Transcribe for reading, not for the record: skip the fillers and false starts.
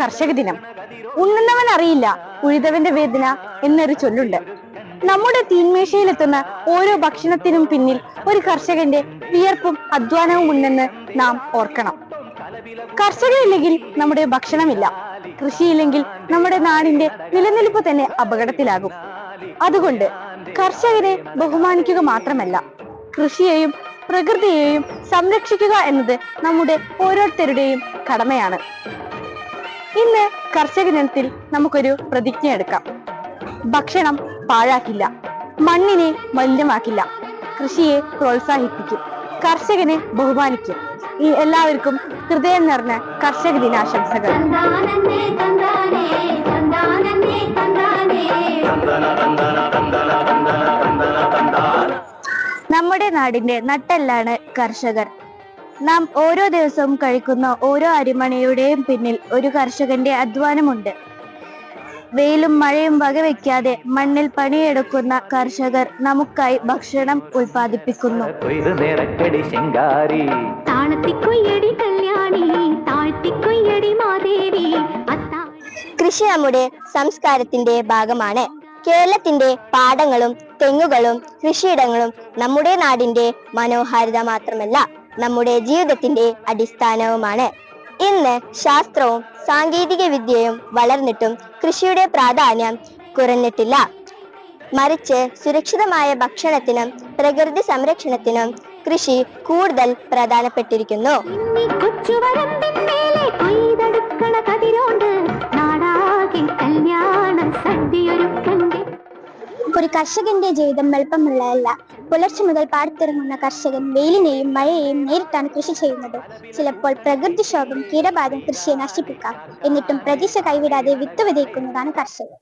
കർഷക ദിനം. ഉണ്ണുന്നവൻ അറിയില്ല ഉഴുതവന്റെ വേദന എന്നൊരു ചൊല്ലുണ്ട്. നമ്മുടെ തീന്മേശയിലെത്തുന്ന ഓരോ ഭക്ഷണത്തിനും പിന്നിൽ ഒരു കർഷകന്റെ വിയർപ്പും അധ്വാനവും ഉണ്ടെന്ന് നാം ഓർക്കണം. കർഷകരില്ലെങ്കിൽ നമ്മുടെ ഭക്ഷണമില്ല. കൃഷിയില്ലെങ്കിൽ നമ്മുടെ നാടിന്റെ നിലനിൽപ്പ് തന്നെ അപകടത്തിലാകും. അതുകൊണ്ട് കർഷകരെ ബഹുമാനിക്കുക മാത്രമല്ല, കൃഷിയെയും പ്രകൃതിയെയും സംരക്ഷിക്കുക എന്നത് നമ്മുടെ ഓരോരുത്തരുടെയും കടമയാണ്. ഇന്ന് കർഷക ദിനത്തിൽ നമുക്കൊരു പ്രതിജ്ഞ എടുക്കാം. ഭക്ഷണം പാഴാക്കില്ല, മണ്ണിനെ മലിനമാക്കില്ല, കൃഷിയെ പ്രോത്സാഹിപ്പിക്കും, കർഷകനെ ബഹുമാനിക്കും. ഈ എല്ലാവർക്കും ഹൃദയം നിറഞ്ഞ കർഷക ദിനാശംസകൾ. നമ്മുടെ നാടിന്റെ നട്ടെല്ലാണ് കർഷകർ. നാം ഓരോ ദിവസവും കഴിക്കുന്ന ഓരോ അരിമണിയുടെയും പിന്നിൽ ഒരു കർഷകന്റെ അധ്വാനമുണ്ട്. വെയിലും മഴയും വകവെക്കാതെ മണ്ണിൽ പണിയെടുക്കുന്ന കർഷകർ നമുക്കായി ഭക്ഷണം ഉൽപ്പാദിപ്പിക്കുന്നു. കൃഷി നമ്മുടെ സംസ്കാരത്തിന്റെ ഭാഗമാണ്. കേരളത്തിന്റെ പാടങ്ങളും തെങ്ങുകളും കൃഷിയിടങ്ങളും നമ്മുടെ നാടിന്റെ മനോഹാരിത മാത്രമല്ല, നമ്മുടെ ജീവിതത്തിന്റെ അടിസ്ഥാനവുമാണ്. ഇന്ന് ശാസ്ത്രവും സാങ്കേതിക വിദ്യയും വളർന്നിട്ടും കൃഷിയുടെ പ്രാധാന്യം കുറഞ്ഞിട്ടില്ല. മറിച്ച് സുരക്ഷിതമായ ഭക്ഷണത്തിനും പ്രകൃതി സംരക്ഷണത്തിനും കൃഷി കൂടുതൽ പ്രധാനപ്പെട്ടിരിക്കുന്നു. ഒരു കർഷകന്റെ ജീവിതം എളുപ്പമുള്ളതല്ല. പുലർച്ചെ മുതൽ പാടത്തിറങ്ങുന്ന കർഷകൻ വെയിലിനെയും മഴയെയും നേരിട്ടാണ് കൃഷി ചെയ്യുന്നത്. ചിലപ്പോൾ പ്രകൃതിക്ഷോഭം, കീടബാധം കൃഷിയെ നശിപ്പിക്കാം. എന്നിട്ടും പ്രതീക്ഷ കൈവിടാതെ വിത്ത് വിതയ്ക്കുന്നതാണ് കർഷകൻ.